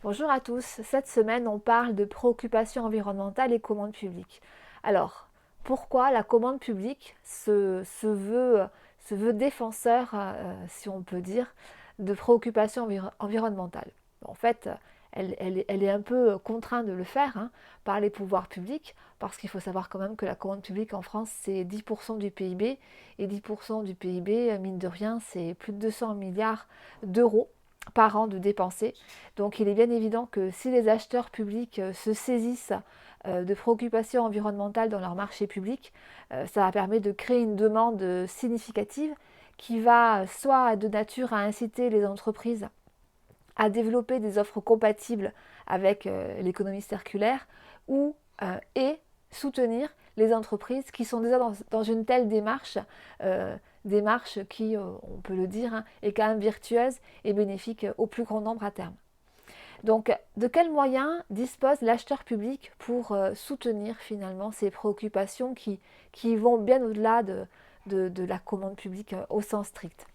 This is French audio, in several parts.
Bonjour à tous, cette semaine on parle de préoccupations environnementales et commande publique. Alors, pourquoi la commande publique se veut défenseur, si on peut dire, de préoccupations environnementales? En fait, elle est un peu contrainte de le faire par les pouvoirs publics, parce qu'il faut savoir quand même que la commande publique en France c'est 10% du PIB, et 10% du PIB, mine de rien, c'est plus de 200 milliards d'euros par an de dépenser. Donc il est bien évident que si les acheteurs publics se saisissent de préoccupations environnementales dans leur marché public, ça va permettre de créer une demande significative qui va soit de nature à inciter les entreprises à développer des offres compatibles avec l'économie circulaire ou et soutenir les entreprises qui sont déjà dans une telle démarche, démarche qui, on peut le dire, est quand même virtueuse et bénéfique au plus grand nombre à terme. Donc, de quels moyens dispose l'acheteur public pour soutenir finalement ces préoccupations qui vont bien au-delà de la commande publique au sens strict?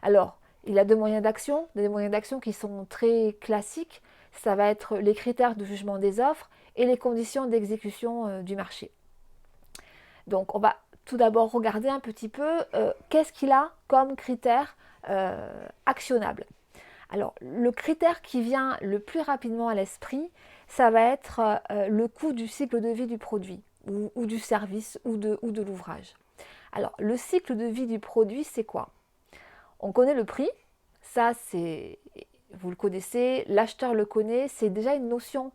Alors, il a deux moyens d'action, des moyens d'action qui sont très classiques. Ça va être les critères de jugement des offres et les conditions d'exécution du marché. Donc, on va tout d'abord regarder un petit peu qu'est-ce qu'il a comme critères actionnables. Alors, le critère qui vient le plus rapidement à l'esprit, ça va être le coût du cycle de vie du produit ou du service ou de l'ouvrage. Alors, le cycle de vie du produit, c'est quoi? On connaît le prix, ça c'est, vous le connaissez, l'acheteur le connaît, c'est une notion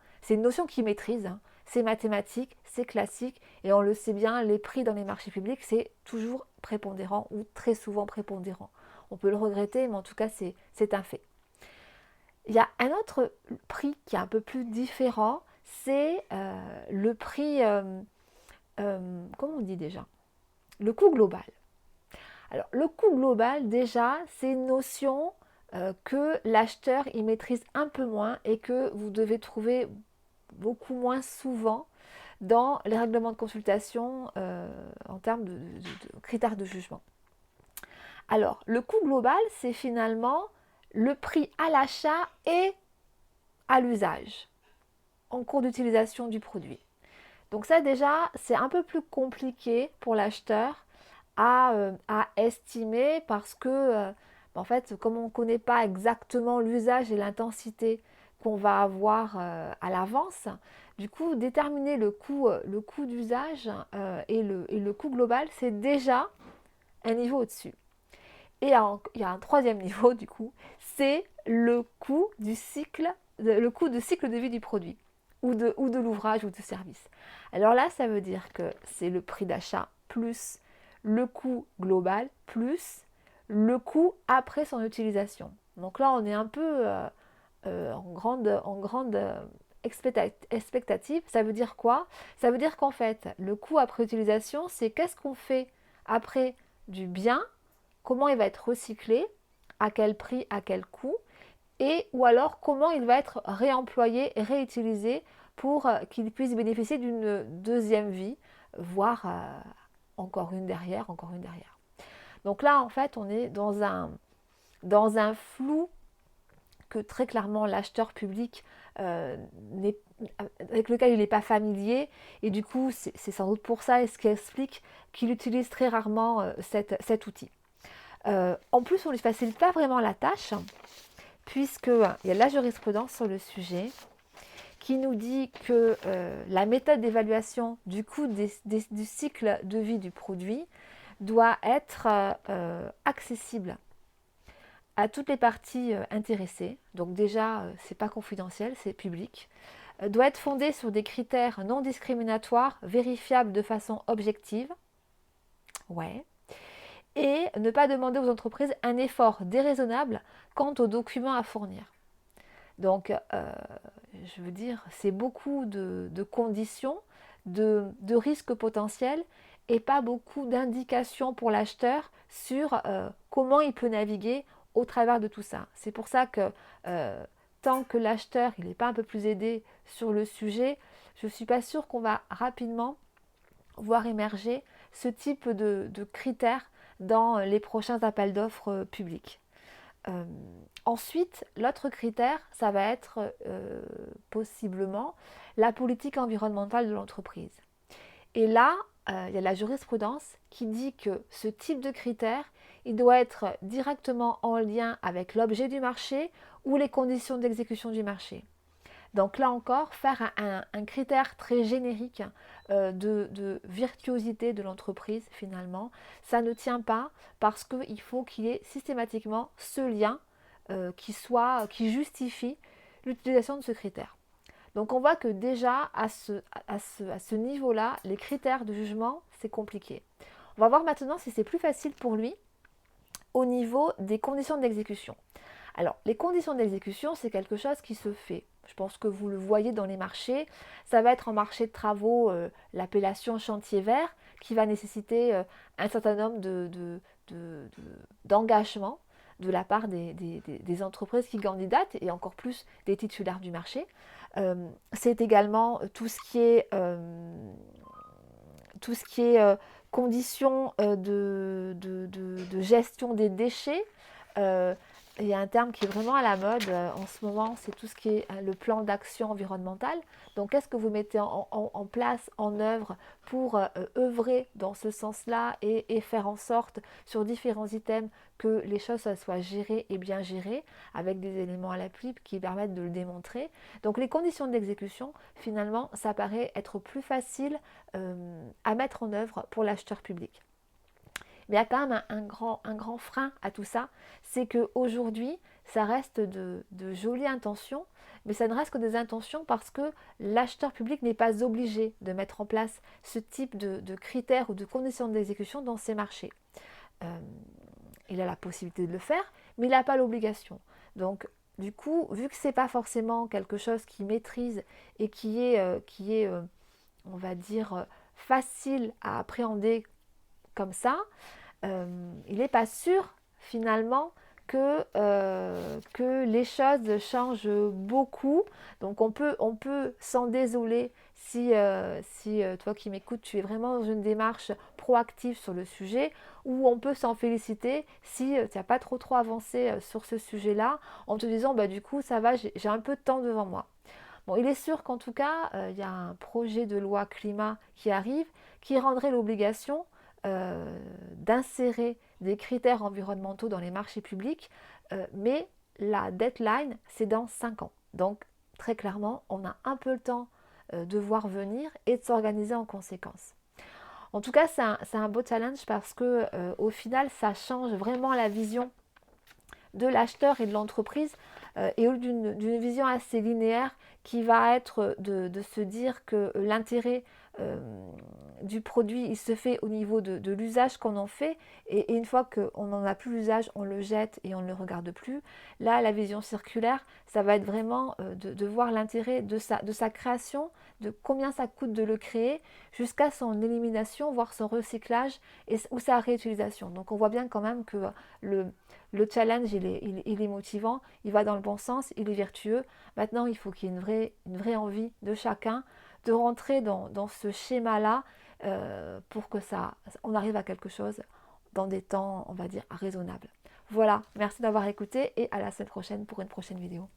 qu'il maîtrise, c'est mathématique, c'est classique, et on le sait bien, les prix dans les marchés publics, c'est toujours prépondérant ou très souvent prépondérant. On peut le regretter, mais en tout cas, c'est un fait. Il y a un autre prix qui est un peu plus différent, c'est le prix, comment on dit déjà? Le coût global. Alors, le coût global, déjà, c'est une notion que l'acheteur y maîtrise un peu moins et que vous devez trouver beaucoup moins souvent dans les règlements de consultation en termes de critères de jugement. Alors, le coût global, c'est finalement le prix à l'achat et à l'usage en cours d'utilisation du produit. Donc ça déjà, c'est un peu plus compliqué pour l'acheteur à estimer parce que, en fait, comme on ne connaît pas exactement l'usage et l'intensité qu'on va avoir à l'avance, du coup, déterminer le coût d'usage et le coût global, c'est déjà un niveau au-dessus. Et il y a un troisième niveau, du coup, c'est le coût du cycle, le coût de cycle de vie du produit ou de l'ouvrage ou du service. Alors là, ça veut dire que c'est le prix d'achat plus le coût global plus le coût après son utilisation. Donc là, on est un peu en grande expectative. Ça veut dire quoi? Ça veut dire qu'en fait, le coût après utilisation, c'est qu'est-ce qu'on fait après du bien, comment il va être recyclé, à quel prix, à quel coût, et ou alors comment il va être réemployé et réutilisé pour qu'il puisse bénéficier d'une deuxième vie, voire encore une derrière, encore une derrière. Donc là, en fait, on est dans un flou que très clairement l'acheteur public euh, avec lequel il n'est pas familier, et du coup, c'est sans doute pour ça, et ce qui explique qu'il utilise très rarement cet outil. En plus, on ne lui facilite pas vraiment la tâche, puisqu'il y a la jurisprudence sur le sujet qui nous dit que la méthode d'évaluation du coût du cycle de vie du produit doit être accessible à toutes les parties intéressées. Donc déjà, c'est pas confidentiel, c'est public. Doit être fondée sur des critères non discriminatoires, vérifiables de façon objective. Ouais. Et ne pas demander aux entreprises un effort déraisonnable quant aux documents à fournir. Donc, je veux dire, c'est beaucoup de conditions, de risques potentiels et pas beaucoup d'indications pour l'acheteur sur comment il peut naviguer au travers de tout ça. C'est pour ça que tant que l'acheteur il n'est pas un peu plus aidé sur le sujet, je ne suis pas sûre qu'on va rapidement voir émerger ce type de critères dans les prochains appels d'offres publics. Euh, Ensuite, l'autre critère, ça va être possiblement la politique environnementale de l'entreprise. Et là, il y a la jurisprudence qui dit que ce type de critère, il doit être directement en lien avec l'objet du marché ou les conditions d'exécution du marché. Donc là encore, faire un critère très générique de virtuosité de l'entreprise, finalement, ça ne tient pas parce qu'il faut qu'il y ait systématiquement ce lien qui justifie l'utilisation de ce critère. Donc on voit que déjà à ce niveau-là, les critères de jugement, c'est compliqué. On va voir maintenant si c'est plus facile pour lui au niveau des conditions d'exécution. Alors, les conditions d'exécution, c'est quelque chose qui se fait. Je pense que vous le voyez dans les marchés. Ça va être en marché de travaux, l'appellation chantier vert, qui va nécessiter un certain nombre d'engagements de la part des entreprises qui candidatent et encore plus des titulaires du marché. C'est également tout ce qui est conditions de gestion des déchets. Euh, il y a un terme qui est vraiment à la mode en ce moment, c'est tout ce qui est le plan d'action environnementale. Donc, qu'est-ce que vous mettez en place, en œuvre pour œuvrer dans ce sens-là et faire en sorte sur différents items que les choses soient gérées et bien gérées avec des éléments à l'appui qui permettent de le démontrer. Donc, les conditions d'exécution, finalement, ça paraît être plus facile à mettre en œuvre pour l'acheteur public. Mais il y a quand même un grand frein à tout ça, c'est qu'aujourd'hui, ça reste de jolies intentions, mais ça ne reste que des intentions parce que l'acheteur public n'est pas obligé de mettre en place ce type de critères ou de conditions d'exécution dans ses marchés. Euh, il a la possibilité de le faire, mais il n'a pas l'obligation. Donc, du coup, vu que ce n'est pas forcément quelque chose qu'il maîtrise et qui est on va dire, facile à appréhender comme ça, il n'est pas sûr finalement que les choses changent beaucoup. Donc on peut s'en désoler si toi qui m'écoutes, tu es vraiment dans une démarche proactive sur le sujet, ou on peut s'en féliciter si tu n'as pas trop avancé sur ce sujet-là, en te disant bah, du coup ça va, j'ai un peu de temps devant moi. Bon, il est sûr qu'en tout cas, il y a un projet de loi climat qui arrive qui rendrait l'obligation d'insérer des critères environnementaux dans les marchés publics, mais la deadline, c'est dans 5 ans. Donc, très clairement, on a un peu le temps de voir venir et de s'organiser en conséquence. En tout cas, c'est un beau challenge parce que au final, ça change vraiment la vision de l'acheteur et de l'entreprise et d'une vision assez linéaire qui va être de se dire que l'intérêt du produit, il se fait au niveau de l'usage qu'on en fait et une fois qu'on n'en a plus l'usage, on le jette et on ne le regarde plus. Là, la vision circulaire, ça va être vraiment de voir l'intérêt de sa création, de combien ça coûte de le créer jusqu'à son élimination, voire son recyclage ou sa réutilisation. Donc on voit bien quand même que le challenge, il est motivant, il va dans le bon sens, il est vertueux. Maintenant, il faut qu'il y ait une vraie envie de chacun de rentrer dans ce schéma-là pour que on arrive à quelque chose dans des temps, on va dire, raisonnables. Voilà, merci d'avoir écouté et à la semaine prochaine pour une prochaine vidéo.